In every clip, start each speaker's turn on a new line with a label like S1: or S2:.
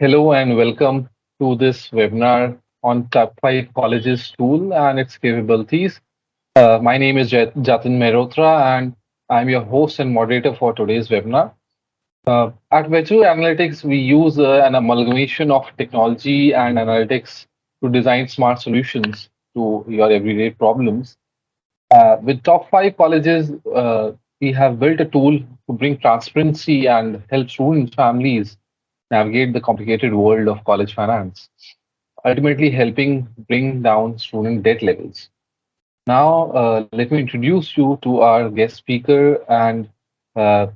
S1: Hello and welcome to this webinar on Top 5 colleges tool and its capabilities. My name is Jatin Mehrotra and I'm your host and moderator for today's webinar. At Vetu Analytics, we use an amalgamation of technology and analytics to design smart solutions to your everyday problems. With Top 5 colleges, we have built a tool to bring transparency and help student families navigate the complicated world of college finance, ultimately helping bring down student debt levels. Now, let me introduce you to our guest speaker and uh,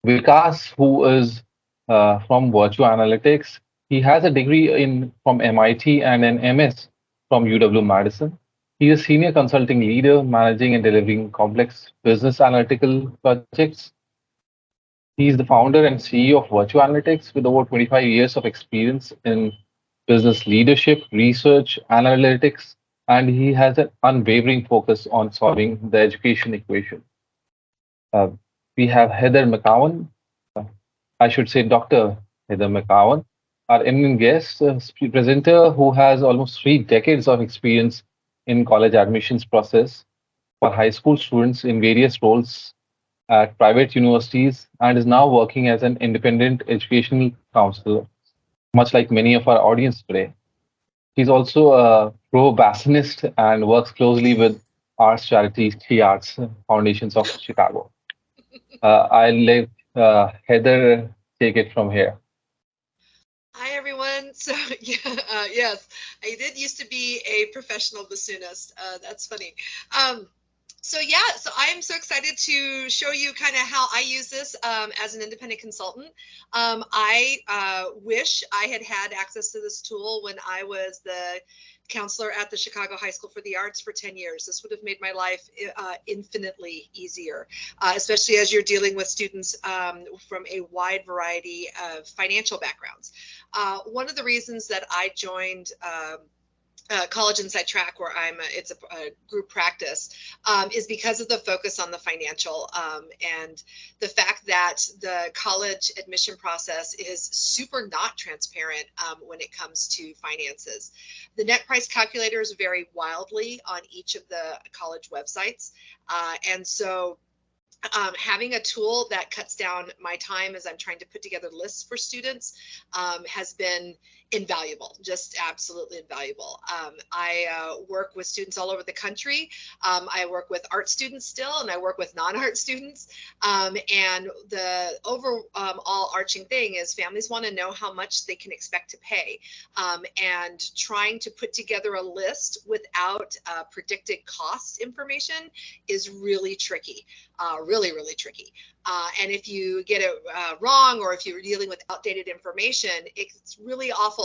S1: Vikas, who is from Virtue Analytics. He has a degree in from MIT and an MS from UW Madison. He is a senior consulting leader, managing and delivering complex business analytical projects. He is the founder and CEO of Virtue Analytics with over 25 years of experience in business leadership, research, analytics, and he has an unwavering focus on solving the education equation. Uh, we have Heather McCowan, uh, I should say Dr. Heather McCowan, our eminent guest, presenter who has almost 3 decades of experience in college admissions process for high school students in various roles at private universities and is now working as an independent educational counselor, much like many of our audience today. He's also a pro bassinist and works closely with arts charity She Arts Foundations of Chicago. I'll let Heather take it from here.
S2: Hi, everyone. So, yeah, yes, I did used to be a professional bassoonist. That's funny. Um, so I am so excited to show you kind of how I use this as an independent consultant. I wish I had had access to this tool when I was the counselor at the Chicago High School for the Arts for 10 years. This would have made my life infinitely easier, especially as you're dealing with students from a wide variety of financial backgrounds. One of the reasons that I joined College Inside Track, where it's a group practice, is because of the focus on the financial and the fact that the college admission process is super not transparent when it comes to finances. The net price calculators vary wildly on each of the college websites, and so having a tool that cuts down my time as I'm trying to put together lists for students has been invaluable, just absolutely invaluable. I work with students all over the country. I work with art students still, and I work with non-art students. And the overall arching thing is families want to know how much they can expect to pay. And trying to put together a list without predicted cost information is really tricky. Really tricky. And if you get it wrong, or if you're dealing with outdated information, it's really awful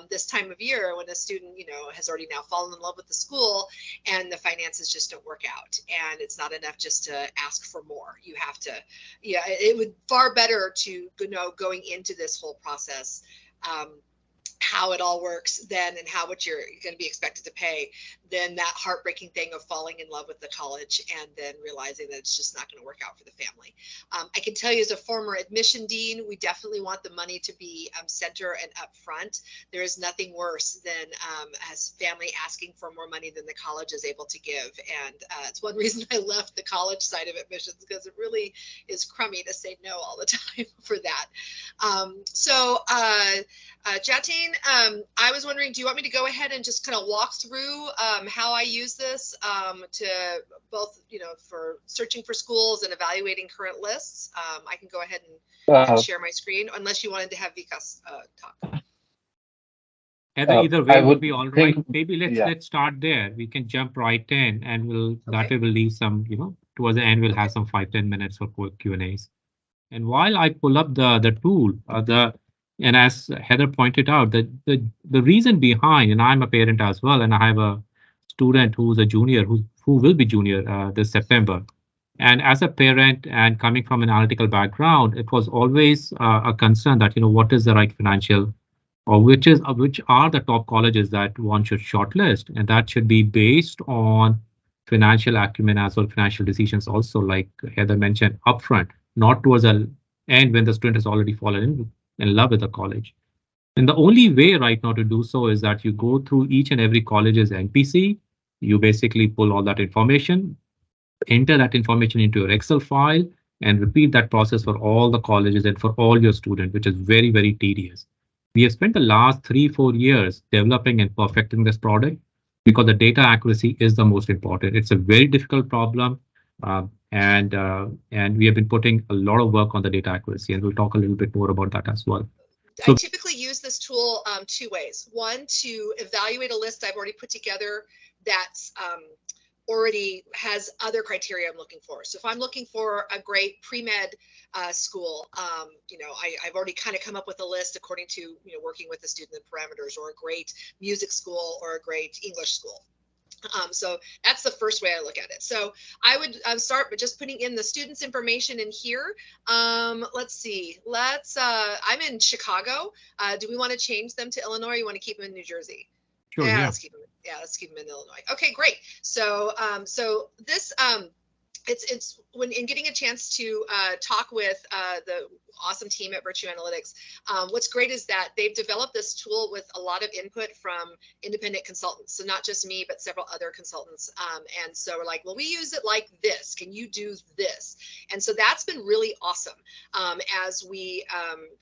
S2: this time of year when a student, has already now fallen in love with the school and the finances just don't work out. And it's not enough just to ask for more. You have to, it would far better to going into this whole process. How it all works then and how much you're going to be expected to pay, then that heartbreaking thing of falling in love with the college and then realizing that it's just not going to work out for the family. I can tell you, as a former admission dean, we definitely want the money to be center and upfront. There is nothing worse than as family asking for more money than the college is able to give. And it's one reason I left the college side of admissions, because it really is crummy to say no all the time for that. Jatin, I was wondering, do you want me to go ahead and just kind of walk through how I use this to both, for searching for schools and evaluating current lists? I can go ahead and
S1: Uh,
S2: share my screen, unless you wanted to have Vikas talk.
S3: Heather, either
S1: I
S3: way would
S1: would
S3: be all right.
S1: think,
S3: Maybe let's
S1: yeah.
S3: let's start there. We can jump right in, and that
S2: Okay.
S3: way we'll leave some, towards the end we'll
S2: Okay.
S3: have some 5-10 minutes for quick Q&As. And while I pull up the tool, and as Heather pointed out, the reason behind, and I'm a parent as well, and I have a student who's a junior who will be junior this September. And as a parent and coming from an analytical background, it was always a concern that what is the right financial, or which are the top colleges that one should shortlist, and that should be based on financial acumen as well, financial decisions also, like Heather mentioned, upfront, not towards the end when the student has already fallen in love with the college. And the only way right now to do so is that you go through each and every college's NPC. You basically pull all that information, enter that information into your Excel file, and repeat that process for all the colleges and for all your students, which is very, very tedious. We have spent the last 3, 4 years developing and perfecting this product because the data accuracy is the most important. It's a very difficult problem, and we have been putting a lot of work on the data accuracy, and we'll talk a little bit more about that as well.
S2: I
S3: So
S2: typically use this tool two ways. One, to evaluate a list I've already put together that's already has other criteria I'm looking for. So if I'm looking for a great pre-med school, I've already kind of come up with a list according to, working with the student and parameters, or a great music school or a great English school. So that's the first way I look at it. So I would start by just putting in the student's information in here. Let's see. I'm in Chicago. Do we want to change them to Illinois? Or you want to keep them in New Jersey?
S3: sure, yeah.
S2: Let's keep them. Yeah, let's keep them in Illinois. Okay, great. So, so this, it's when in getting a chance to talk with the awesome team at Virtue Analytics. What's great is that they've developed this tool with a lot of input from independent consultants. So not just me, but several other consultants. And so we're like, well, we use it like this. Can you do this? And so that's been really awesome as we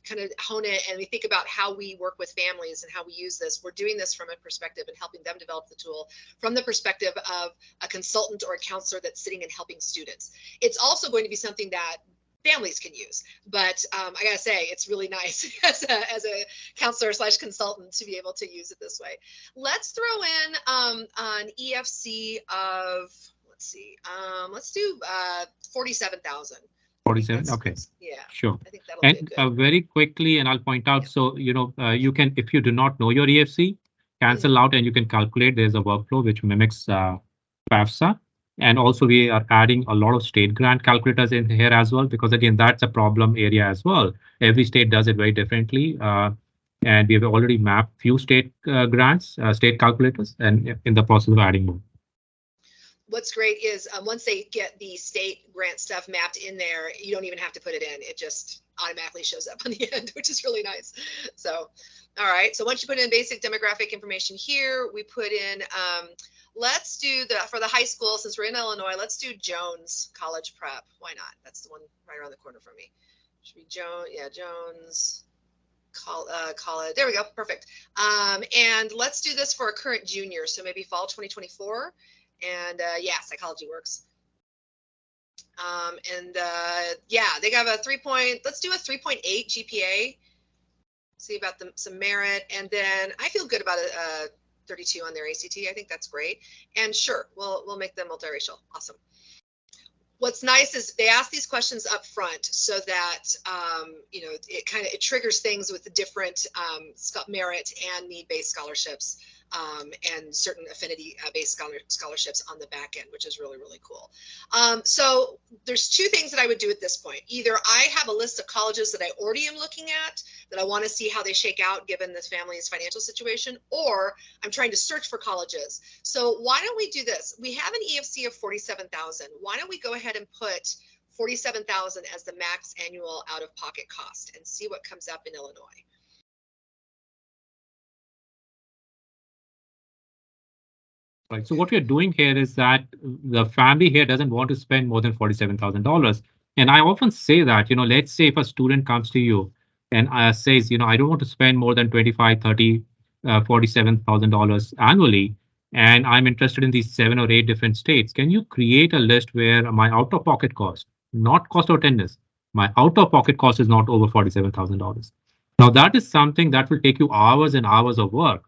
S2: kind of hone it and we think about how we work with families and how we use this. We're doing this from a perspective and helping them develop the tool from the perspective of a consultant or a counselor that's sitting and helping students. It's also going to be something that families can use, but I gotta say, it's really nice as a counselor / consultant to be able to use it this way. Let's throw in an EFC of, let's see, let's do 47,000.
S3: 47. Okay.
S2: Yeah,
S3: Sure.
S2: I think that'll be
S3: And
S2: good.
S3: very quickly, and I'll point out,
S2: Yeah.
S3: so, you can, if you do not know your EFC, cancel out and you can calculate. There's a workflow which mimics FAFSA. And also we are adding a lot of state grant calculators in here as well, because again, that's a problem area as well. Every state does it very differently. And we have already mapped few state grants, state calculators, and in the process of adding more.
S2: What's great is once they get the state grant stuff mapped in there, you don't even have to put it in. It just automatically shows up on the end, which is really nice. So, all right. So once you put in basic demographic information here, we put in, let's do for the high school, since we're in Illinois, let's do Jones College Prep. Why not? That's the one right around the corner from me. Should be Jones. Yeah, Jones college. There we go. Perfect. And let's do this for a current junior. So maybe fall 2024. And yeah, psychology works. Yeah, they got a let's do a 3.8 GPA. See about some merit. And then I feel good about a 32 on their ACT. I think that's great. And sure, we'll make them multiracial. Awesome. What's nice is they ask these questions up front so that it triggers things with the different merit and need-based scholarships and certain affinity-based scholarships on the back end, which is really, really cool. So there's two things that I would do at this point. Either I have a list of colleges that I already am looking at that I want to see how they shake out given this family's financial situation, or I'm trying to search for colleges. So why don't we do this? We have an EFC of 47,000. Why don't we go ahead and put 47,000 as the max annual out-of-pocket cost and see what comes up in Illinois.
S3: Right. So what we're doing here is that the family here doesn't want to spend more than $47,000. And I often say that, let's say if a student comes to you and says, I don't want to spend more than 25, 30, $47,000 annually, and I'm interested in these 7 or 8 different states. Can you create a list where my out-of-pocket cost, not cost of attendance, my out-of-pocket cost is not over $47,000? Now that is something that will take you hours and hours of work.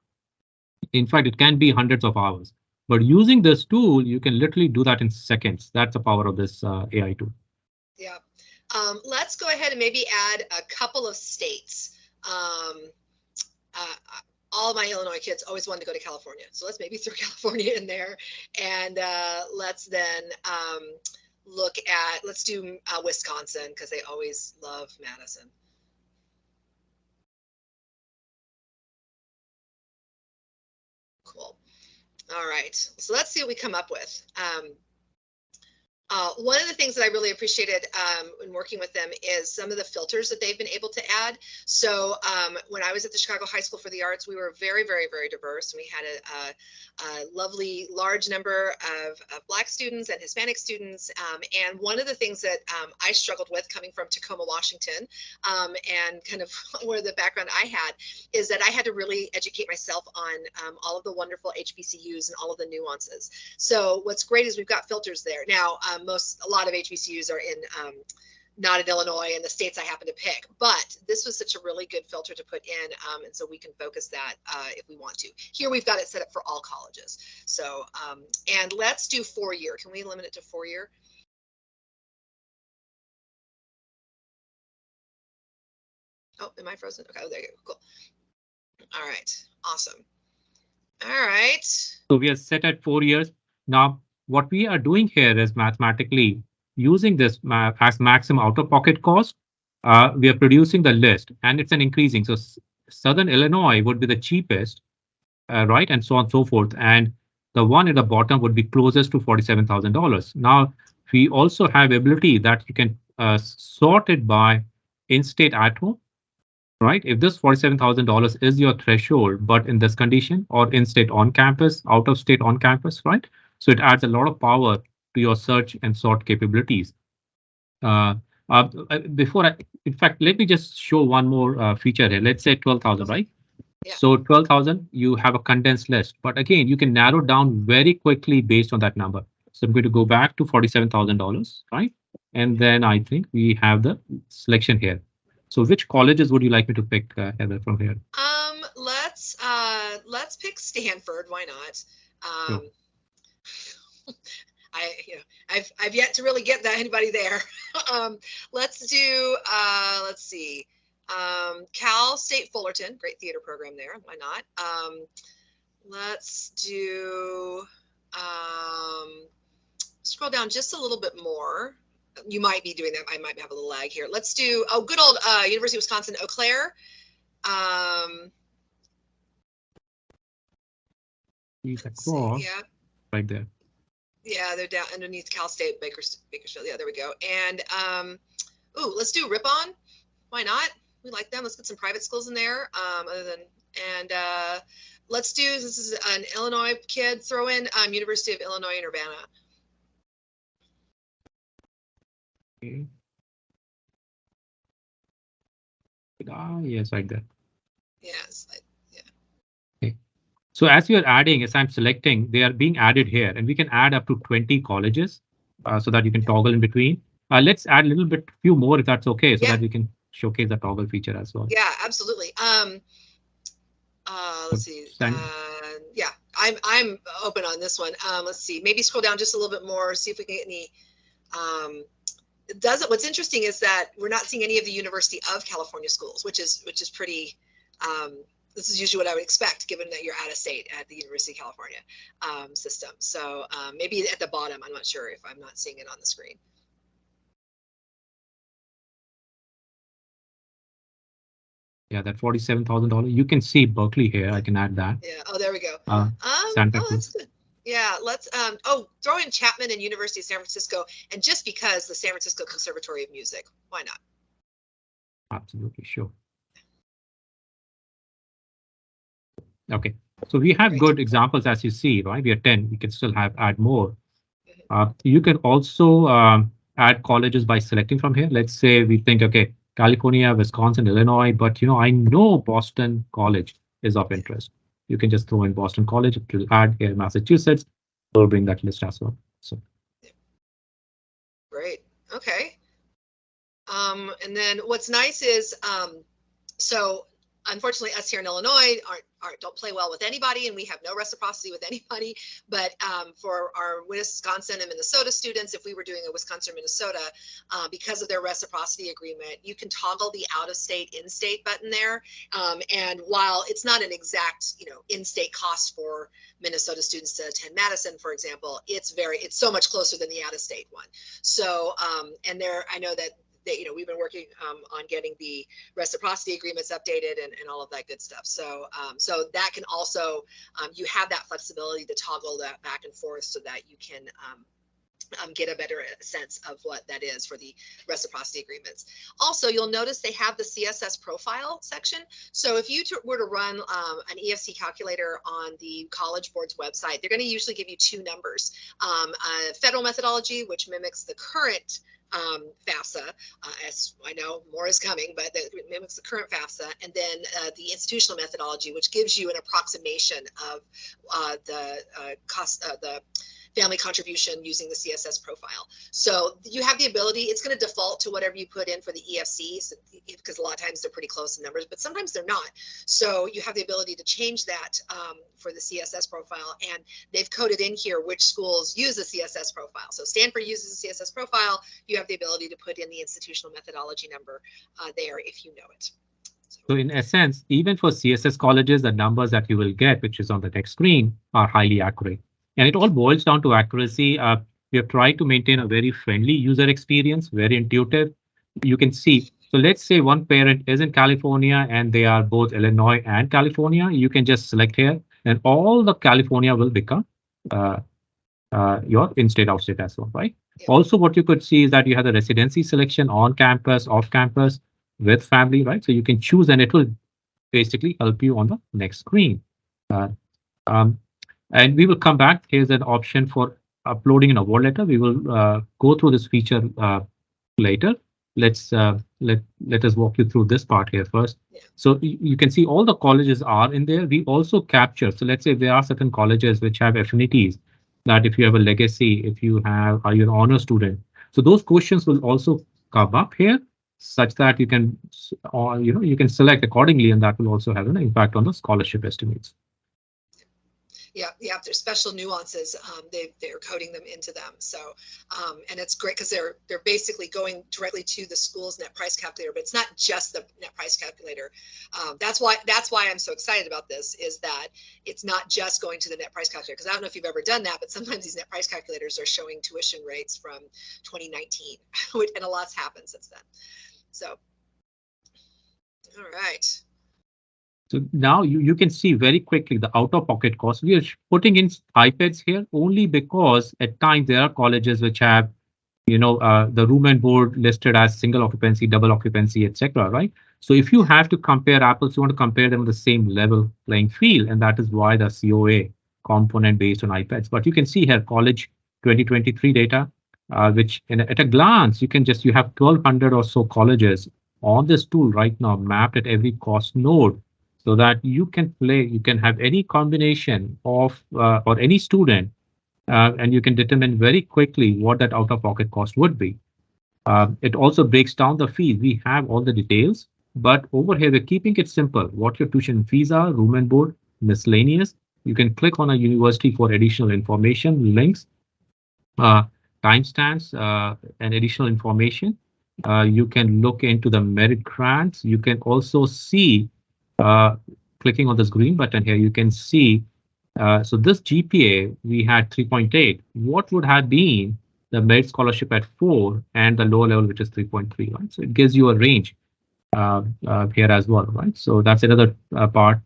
S3: In fact, it can be hundreds of hours. But using this tool, you can literally do that in seconds. That's the power of this AI tool.
S2: Yeah. Let's go ahead and maybe add a couple of states. All my Illinois kids always wanted to go to California. So let's maybe throw California in there. And let's then let's do Wisconsin, because they always love Madison. Cool. All right. So let's see what we come up with. One of the things that I really appreciated in working with them is some of the filters that they've been able to add. So when I was at the Chicago High School for the Arts, we were very, very, very diverse. We had a lovely, large number of Black students and Hispanic students. And one of the things that I struggled with coming from Tacoma, Washington, and kind of where the background I had, is that I had to really educate myself on all of the wonderful HBCUs and all of the nuances. So what's great is we've got filters there. Now, a lot of HBCUs are in not in Illinois and the states I happen to pick, but this was such a really good filter to put in, and so we can focus that if we want to. Here we've got it set up for all colleges. So, and let's do 4-year. Can we limit it to 4-year? Oh, am I frozen? Okay, oh, there you go. Cool. All right, awesome. All right.
S3: So we are set at 4 years. Now, what we are doing here is mathematically using this as maximum out-of-pocket cost. We are producing the list, and it's an increasing. So Southern Illinois would be the cheapest, right, and so on and so forth. And the one at the bottom would be closest to $47,000. Now, we also have ability that you can sort it by in-state at home, right? If this $47,000 is your threshold, but in this condition or in-state on campus, out of state on campus, right? So it adds a lot of power to your search and sort capabilities. Uh, Before in fact, let me just show one more feature here. Let's say 12,000, right?
S2: Yeah.
S3: So 12,000, you have a condensed list, but again, you can narrow down very quickly based on that number. So I'm going to go back to $47,000, right? And then I think we have the selection here. So which colleges would you like me to pick, Heather, from here?
S2: Let's pick Stanford. Why not?
S3: Sure.
S2: I've yet to really get that anybody there. Let's do let's see. Cal State Fullerton, great theater program there. Why not? Let's do scroll down just a little bit more. You might be doing that. I might have a little lag here. Let's do good old University of Wisconsin Eau Claire.
S3: He's
S2: Let's see,
S3: across
S2: yeah.
S3: right there.
S2: Yeah, they're down underneath Cal State, Bakersfield. Yeah, there we go. And ooh, let's do Ripon. Why not? We like them. Let's get some private schools in there. Let's do, this is an Illinois kid, throw in University of Illinois in Urbana.
S3: Okay. Yes, right there.
S2: Yes.
S3: Okay. So as you're adding, as I'm selecting, they are being added here, and we can add up to 20 colleges so that you can toggle in between. Let's add a little bit, few more if that's okay, so that we can showcase the toggle feature as well.
S2: Yeah, absolutely. Let's see. Yeah, I'm open on this one. Let's see. Maybe scroll down just a little bit more. See if we can get any. What's interesting is that we're not seeing any of the University of California schools, which is pretty. This is usually what I would expect, given that you're out of state at the University of California system. So maybe at the bottom, I'm not sure if I'm not seeing it on the screen.
S3: Yeah, that $47,000. You can see Berkeley here. I can add that.
S2: Yeah. Oh, there we go.
S3: Santa
S2: Oh, that's
S3: Cruz.
S2: good. Yeah. Let's throw in Chapman and University of San Francisco, and just because the San Francisco Conservatory of Music, why not?
S3: Absolutely, sure. Okay, so we have good examples, as you see, right? We are 10. We can still add more. You can also add colleges by selecting from here. Let's say we think, okay, California, Wisconsin, Illinois, but I know Boston College is of interest. You can just throw in Boston College. It will add here Massachusetts. We'll bring that list as well. So
S2: great. Okay. And then what's nice is so unfortunately, us here in Illinois don't play well with anybody, and we have no reciprocity with anybody. But for our Wisconsin and Minnesota students, if we were doing a Wisconsin, Minnesota, because of their reciprocity agreement, you can toggle the out-of-state, in-state button there. And while it's not an exact, in-state cost for Minnesota students to attend Madison, for example, it's so much closer than the out-of-state one. So, and I know that we've been working on getting the reciprocity agreements updated and all of that good stuff. So so that can also, you have that flexibility to toggle that back and forth so that you can get a better sense of what that is for the reciprocity agreements. Also, you'll notice they have the CSS profile section. So if you were to run an EFC calculator on the College Board's website, they're going to usually give you two numbers, a federal methodology, which mimics the current FAFSA, as I know more is coming, but that mimics the current FAFSA, and then the institutional methodology, which gives you an approximation of the cost, the family contribution using the CSS profile. So you have the ability, it's going to default to whatever you put in for the EFC, so, because a lot of times they're pretty close in numbers, but sometimes they're not. So you have the ability to change that for the CSS profile, and they've coded in here which schools use the CSS profile. So Stanford uses the CSS profile. You have the ability to put in the institutional methodology number there if you know it.
S3: So in essence, even for CSS colleges, the numbers that you will get, which is on the next screen, are highly accurate. And it all boils down to accuracy. We have tried to maintain a very friendly user experience, very intuitive. You can see. So let's say one parent is in California and they are both Illinois and California. You can just select here, and all the California will become uh, your in-state, out-state as well, right?
S2: Yeah.
S3: Also, what you could see is that you have the residency selection on campus, off campus, with family, right? So you can choose, and it will basically help you on the next screen. Uh, um, and we will come back. Here's an option for uploading an award letter. We will go through this feature later. Let us walk you through this part here first.
S2: Yeah.
S3: So you can see all the colleges are in there. We also capture. So let's say there are certain colleges which have affinities. That if you have a legacy, if you are you an honor student, so those questions will also come up here, such that you can, or you can select accordingly, and that will also have an impact on the scholarship estimates.
S2: Yeah, there's special nuances. They're coding them into them. So, and it's great because they're basically going directly to the school's net price calculator, but it's not just the net price calculator. That's why I'm so excited about this, is that it's not just going to the net price calculator. Because I don't know if you've ever done that, but sometimes these net price calculators are showing tuition rates from 2019, and a lot's happened since then. So, all right.
S3: So now you can see very quickly the out-of-pocket cost. We are putting in iPads here only because at times there are colleges which have, the room and board listed as single occupancy, double occupancy, etc. Right? So if you have to compare apples, you want to compare them on the same level playing field, and that is why the COA component based on iPads. But you can see here college 2023 data, which at a glance you have 1,200 or so colleges on this tool right now mapped at every cost node, so that you can have any combination of or any student, and you can determine very quickly what that out-of-pocket cost would be. It also breaks down the fees. We have all the details, but over here we're keeping it simple. What your tuition fees are, room and board, miscellaneous. You can click on a university for additional information, links, timestamps, and additional information. You can look into the merit grants. You can also see, clicking on this green button here, you can see, so this GPA, we had 3.8. What would have been the merit scholarship at 4 and the lower level, which is 3.3, right? So it gives you a range here as well, right? So that's another part.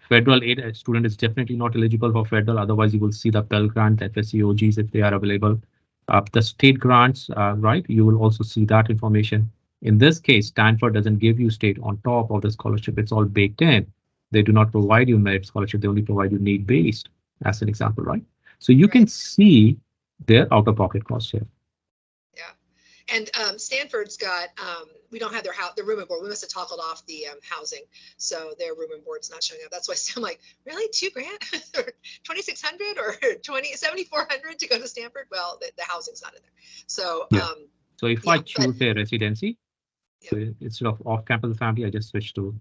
S3: Federal aid student is definitely not eligible for federal. Otherwise, you will see the Pell Grant, FSCOGs if they are available. The state grants, right? You will also see that information. In this case, Stanford doesn't give you state on top of the scholarship. It's all baked in. They do not provide you merit scholarship. They only provide you need-based, as an example, right? So you can see their out-of-pocket costs here.
S2: Yeah, and Stanford's got, we don't have their room and board. We must have toggled off the housing, so their room and board's not showing up. That's why I'm like, really, $2,000 or 2,600 or 7,400 to go to Stanford? Well, the housing's not in there. So
S3: yeah. So if I choose a residency, so instead of off-campus family, I just switch to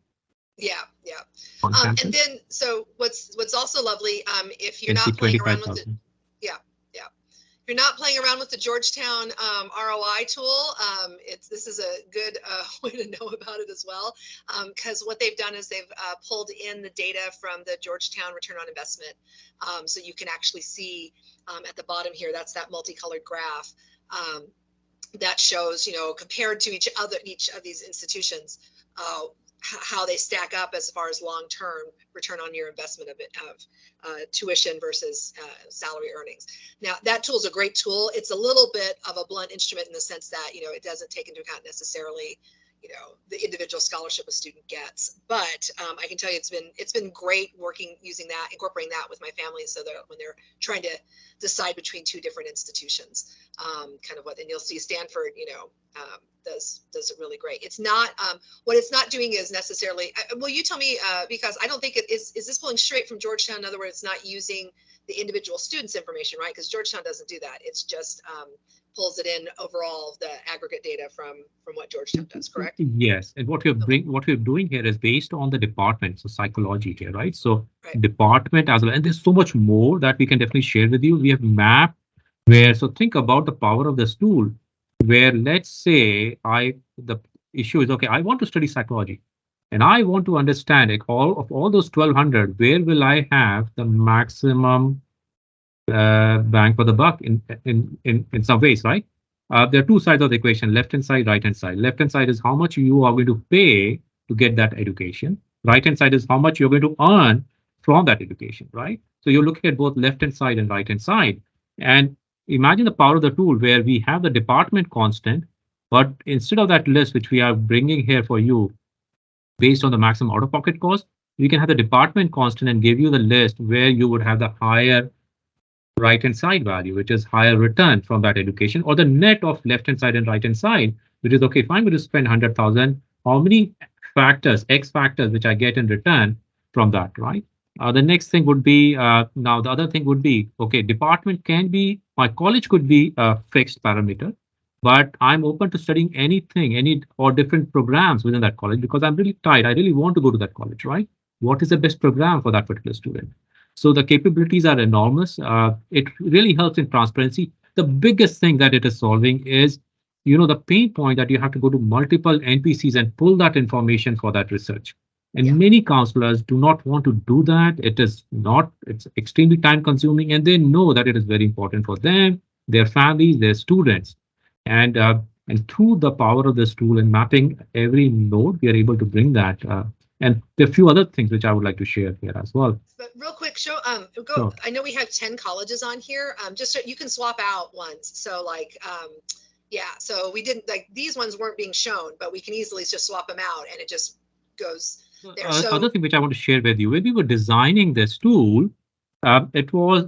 S2: and then so what's also lovely, if you're not playing around with it, if you're not playing around with the Georgetown ROI tool, this is a good way to know about it as well, because what they've done is they've pulled in the data from the Georgetown return on investment, so you can actually see at the bottom here, that's that multicolored graph that shows, compared to each of these institutions, how they stack up as far as long-term return on your investment of tuition versus salary earnings. Now, that tool is a great tool. It's a little bit of a blunt instrument in the sense that, it doesn't take into account necessarily, the individual scholarship a student gets. But I can tell you it's been great working using that, incorporating that with my family, so that when they're trying to decide between two different institutions, kind of and you'll see Stanford, does it really great. It's not what it's not doing is necessarily. Will you tell me, because I don't think it is. Is this pulling straight from Georgetown? In other words, it's not using the individual students' information, right? Because Georgetown doesn't do that. It's just pulls it in overall, the aggregate data from what Georgetown does. Correct?
S3: Yes, and
S2: Okay.
S3: what we're doing here is based on the department, so psychology here, right? So
S2: Right.
S3: department as well, and there's so much more that we can definitely share with you. We have mapped where, so think about the power of this tool, where let's say the issue is, okay, I want to study psychology and I want to understand it, all those 1200, where will I have the maximum bang for the buck in some ways, right? There are two sides of the equation, left hand side, right hand side. Left hand side is how much you are going to pay to get that education. Right hand side is how much you're going to earn from that education, right? So you're looking at both left hand side and right hand side. And imagine the power of the tool where we have the department constant, but instead of that list, which we are bringing here for you based on the maximum out of pocket cost, we can have the department constant and give you the list where you would have the higher right hand side value, which is higher return from that education, or the net of left hand side and right hand side, which is okay, if I'm going to spend 100,000, how many factors, X factors, which I get in return from that, right? The next thing would be, now the other thing would be, okay, department can be, my college could be a fixed parameter, but I'm open to studying anything, or different programs within that college because I'm really tight. I really want to go to that college, right? What is the best program for that particular student? So the capabilities are enormous. It really helps in transparency. The biggest thing that it is solving is, the pain point that you have to go to multiple NPCs and pull that information for that research.
S2: Yeah.
S3: And many counselors do not want to do that. It's extremely time consuming, and they know that it is very important for them, their families, their students. And through the power of this tool and mapping every node, we are able to bring that. And there are a few other things which I would like to share here as well.
S2: But real quick, go.
S3: Sure.
S2: I know we have 10 colleges on here. Just so you can swap out ones. So yeah. So we didn't these ones weren't being shown, but we can easily just swap them out, and it just goes there.
S3: Other thing which I want to share with you, when we were designing this tool, it was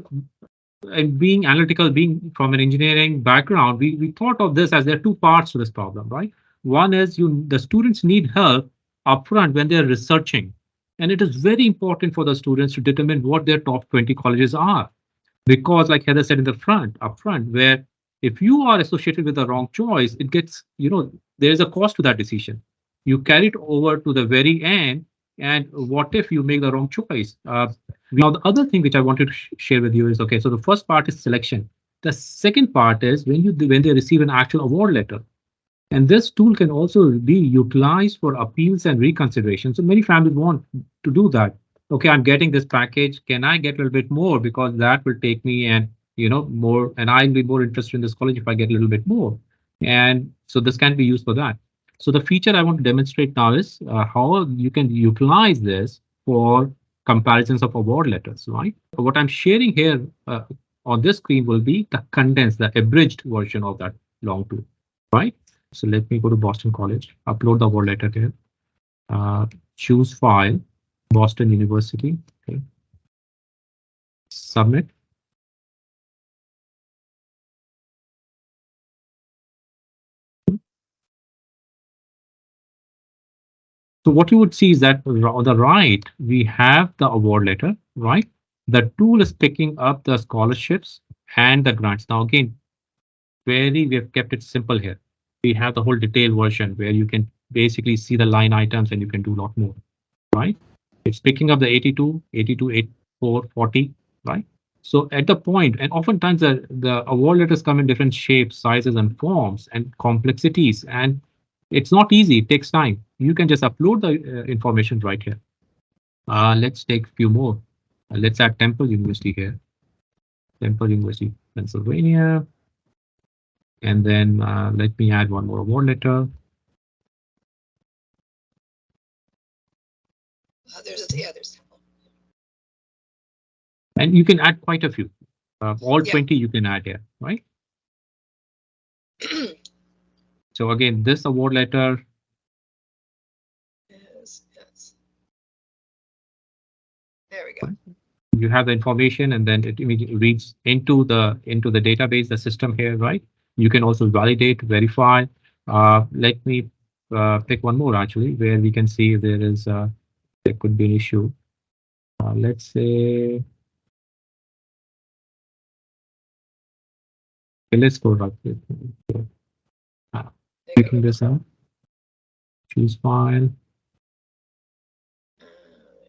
S3: being analytical, being from an engineering background, we thought of this as there are two parts to this problem, right? One is the students need help upfront when they're researching. And it is very important for the students to determine what their top 20 colleges are. Because like Heather said up front, where if you are associated with the wrong choice, it gets, there's a cost to that decision. You carry it over to the very end. And what if you make the wrong choice? Now, the other thing which I wanted to share with you is, okay, so the first part is selection. The second part is when they receive an actual award letter. And this tool can also be utilized for appeals and reconsideration. So many families want to do that. Okay, I'm getting this package. Can I get a little bit more? Because that will take me and, more, and I'll be more interested in this college if I get a little bit more. And so this can be used for that. So the feature I want to demonstrate now is how you can utilize this for comparisons of award letters, right? What I'm sharing here on this screen will be the condensed, the abridged version of that long tool, right? So let me go to Boston College, upload the award letter here, choose file, Boston University, okay. Submit. So what you would see is that on the right, we have the award letter, right? The tool is picking up the scholarships and the grants. Now, again, we have kept it simple here. We have the whole detailed version where you can basically see the line items and you can do a lot more, right? It's picking up the 82, 82, 84, 40, right? So at the point, and oftentimes the award letters come in different shapes, sizes, and forms and complexities, and it's not easy. It takes time. You can just upload the information right here. Let's take a few more. Let's add Temple University here. Temple University, Pennsylvania. And then let me add one more award letter.
S2: There's
S3: And you can add quite a few. All
S2: yeah.
S3: 20 you can add here, right? So again, this award letter,
S2: Yes. There we go.
S3: you have the information and then it immediately reads into the database, the system here, right? You can also validate, verify. Let me pick one more actually, where we can see if there could be an issue. Let's say, okay, let's go right there.
S2: There you
S3: Picking
S2: go.
S3: this up, choose file.
S2: There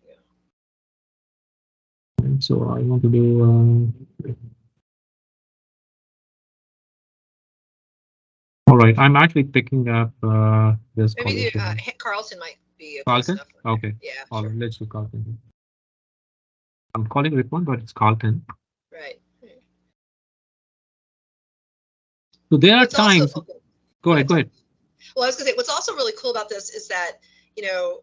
S2: you
S3: And so I want to do. All right, I'm actually picking up this
S2: go. Maybe
S3: college here.
S2: Carlton might be close
S3: Carlton?
S2: enough.
S3: Okay.
S2: Yeah,
S3: All
S2: sure.
S3: right, let's do Carlton. I'm calling Ripon, but it's Carlton.
S2: Right.
S3: So there are
S2: What's also
S3: times.
S2: okay.
S3: Go ahead. Go ahead.
S2: Well, I was gonna say what's also really cool about this is that, you know,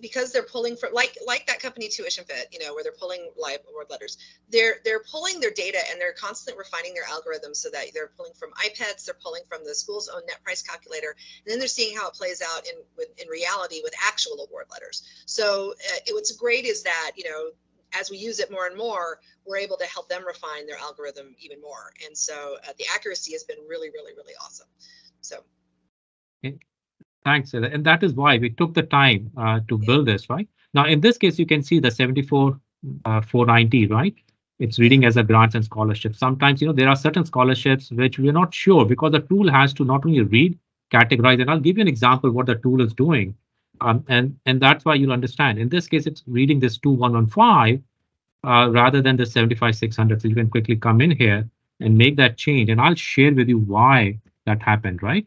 S2: because they're pulling from like that company Tuition Fit, you know, where they're pulling live award letters, they're pulling their data and they're constantly refining their algorithms so that they're pulling from iPads, they're pulling from the school's own net price calculator, and then they're seeing how it plays out in reality with actual award letters. So what's great is that, you know, as we use it more and more, we're able to help them refine their algorithm even more. And so the accuracy has been really, really, really awesome. So.
S3: Okay. Thanks, Ella. And that is why we took the time to
S2: Yeah.
S3: build this, right? Now, in this case, you can see the 74 490, right? It's reading as a grants and scholarships. Sometimes, there are certain scholarships which we're not sure because the tool has to not only read, categorize, and I'll give you an example what the tool is doing. And that's why you'll understand. In this case, it's reading this 2115 rather than the 75 600. So you can quickly come in here and make that change. And I'll share with you why that happened, right?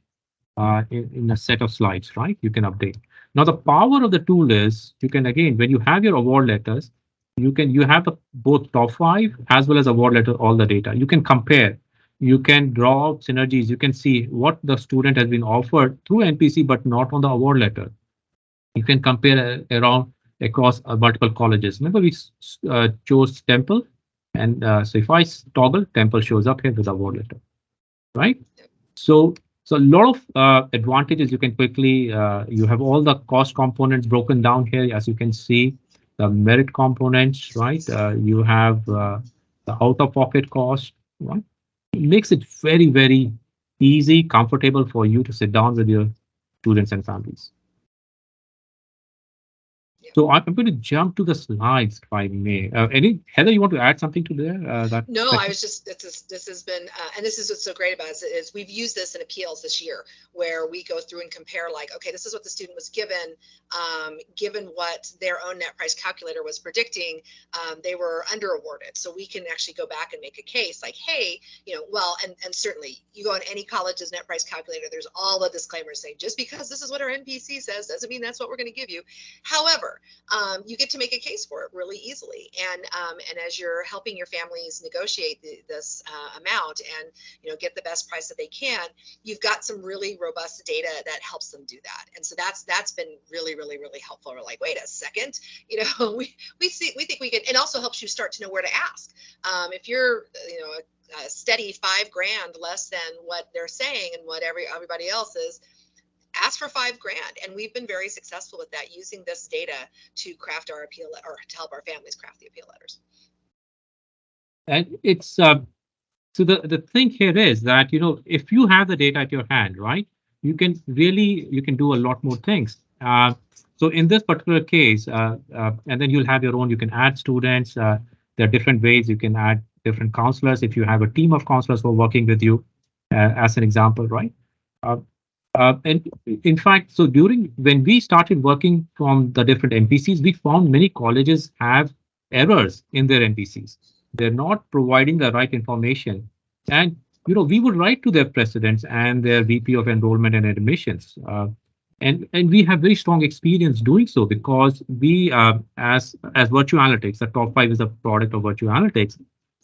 S3: In a set of slides, right? You can update. Now, the power of the tool is you can, again, when you have your award letters, you have both top 5 as well as award letter, all the data. You can compare. You can draw out synergies. You can see what the student has been offered through NPC, but not on the award letter. You can compare around across multiple colleges. Remember, we chose Temple. And so if I toggle, Temple shows up here with the award letter, right? So a lot of advantages you can quickly, you have all the cost components broken down here, as you can see, the merit components, right? You have the out-of-pocket cost, right? It makes it very, very easy, comfortable for you to sit down with your students and families. So I'm going to jump to the slides, if I may. Heather, you want to add something to there?
S2: No, I was just this has been and this is what's so great about it is we've used this in appeals this year where we go through and compare like, okay, this is what the student was given what their own net price calculator was predicting, they were under awarded. So we can actually go back and make a case like, hey, well, and certainly you go on any college's net price calculator, there's all the disclaimers saying just because this is what our NPC says doesn't mean that's what we're going to give you. However, you get to make a case for it really easily, and as you're helping your families negotiate this amount and get the best price that they can, you've got some really robust data that helps them do that. And so that's been really, really, really helpful. We're like, wait a second, we think we can, and also helps you start to know where to ask. If you're a steady $5,000 less than what they're saying and what everybody else is, ask for $5,000. And we've been very successful with that, using this data to craft our appeal or to help our families craft the appeal letters.
S3: And it's so the thing here is that, if you have the data at your hand, right, you can do a lot more things. So in this particular case, and then you'll have your own, you can add students. There are different ways you can add different counselors if you have a team of counselors who are working with you, as an example, right? And in fact, so when we started working from the different NPCs, we found many colleges have errors in their NPCs. They're not providing the right information. And, we would write to their presidents and their VP of enrollment and admissions. And we have very strong experience doing so because we, as Virtue Analytics, the top 5 is a product of Virtue Analytics.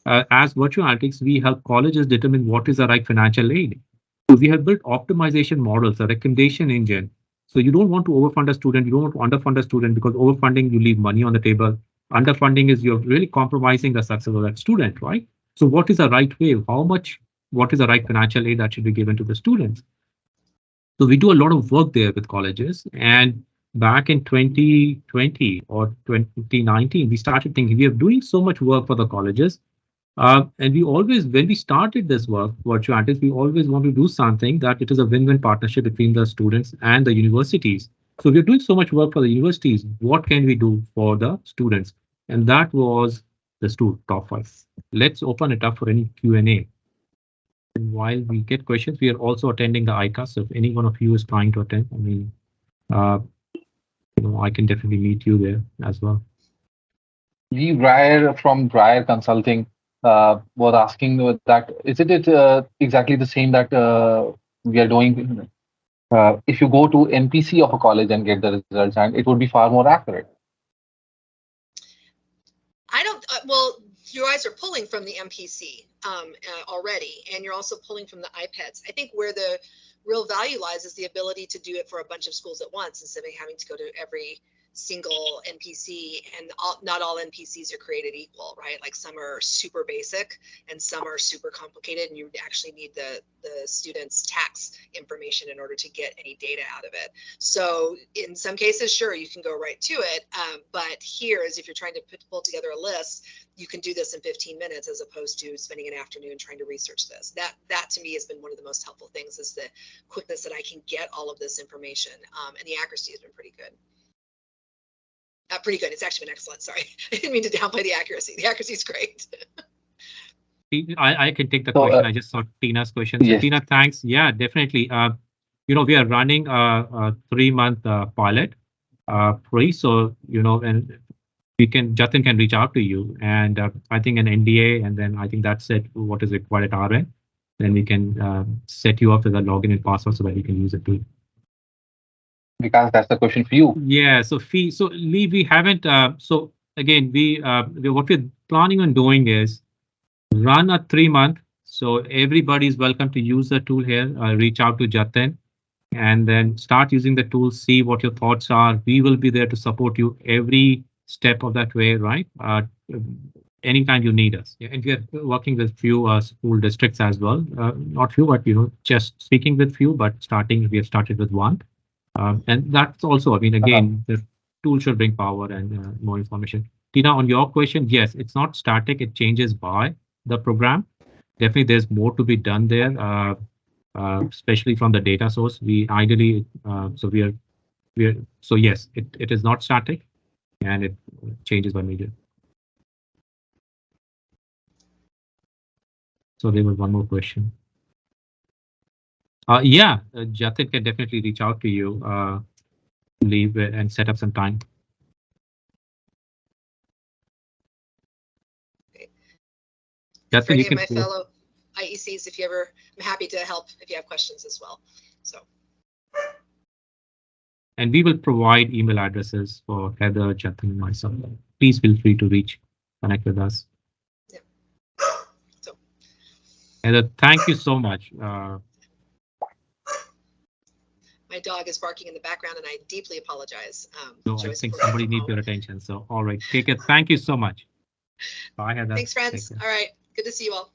S3: As Virtue Analytics, we help colleges determine what is the right financial aid. So we have built optimization models, a recommendation engine, So you don't want to overfund a student, you don't want to underfund a student, because overfunding, you leave money on the table. Underfunding is you're really compromising the success of that student, right? So what is the right way? What is the right financial aid that should be given to the students? So we do a lot of work there with colleges. And back in 2020 or 2019, we started thinking we are doing so much work for the colleges. And we always, when we started this work, Virtuantis, we always want to do something that it is a win-win partnership between the students and the universities. So we're doing so much work for the universities. What can we do for the students? And that was the top five. Let's open it up for any Q&A. And while we get questions, we are also attending the ICAS. So if any one of you is trying to attend, I mean, I can definitely meet you there as well.
S1: Lee Breyer from Breyer Consulting was asking that isn't it exactly the same that we are doing if you go to NPC of a college and get the results, and it would be far more accurate.
S2: I don't, well, you guys are pulling from the MPC already, and you're also pulling from the iPads. I think where the real value lies is the ability to do it for a bunch of schools at once instead of having to go to every single NPC, and not all NPCs are created equal, right? Like some are super basic and some are super complicated, and you actually need the student's tax information in order to get any data out of it. So in some cases, sure, you can go right to it, but here is if you're trying to pull together a list, you can do this in 15 minutes as opposed to spending an afternoon trying to research this. That to me has been one of the most helpful things, is the quickness that I can get all of this information, and the accuracy has been pretty good. Pretty good. It's actually been excellent. Sorry, I didn't mean to downplay the accuracy. The accuracy is great.
S3: I can take the question. I just saw Tina's question. So
S1: Yes.
S3: Tina, thanks. Yeah, definitely. We are running a 3-month pilot free. So, and Jatin can reach out to you, and I think an NDA, and then I think that's it. What is required at our end, then we can set you up with a login and password so that you can use it too.
S1: Because that's the question for you.
S3: Yeah. So Lee, we haven't. So again, what we're planning on doing is run a 3-month. So everybody's welcome to use the tool here. Reach out to Jatin and then start using the tool. See what your thoughts are. We will be there to support you every step of that way, right? Anytime you need us. Yeah, and we are working with few school districts as well. Not few, but just speaking with few. But we have started with one. And that's also, I mean, again, the tool should bring power and more information. Tina, on your question, yes, it's not static. It changes by the program. Definitely, there's more to be done there, especially from the data source. We ideally, so yes, it is not static, and it changes by major. So there was one more question. Yeah, Jatin can definitely reach out to you, leave and set up some time.
S2: For any of my fellow IECs, I'm happy to help if you have questions as well. So.
S3: And we will provide email addresses for Heather, Jatin, and myself. Please feel free to connect with us.
S2: Yeah. So.
S3: Heather, thank you so much.
S2: My dog is barking in the background, and I deeply apologize.
S3: No, I think somebody needs your attention. So, all right, take it. Thank you so much. Bye, Heather.
S2: Thanks, friends. All right. Good to see you all.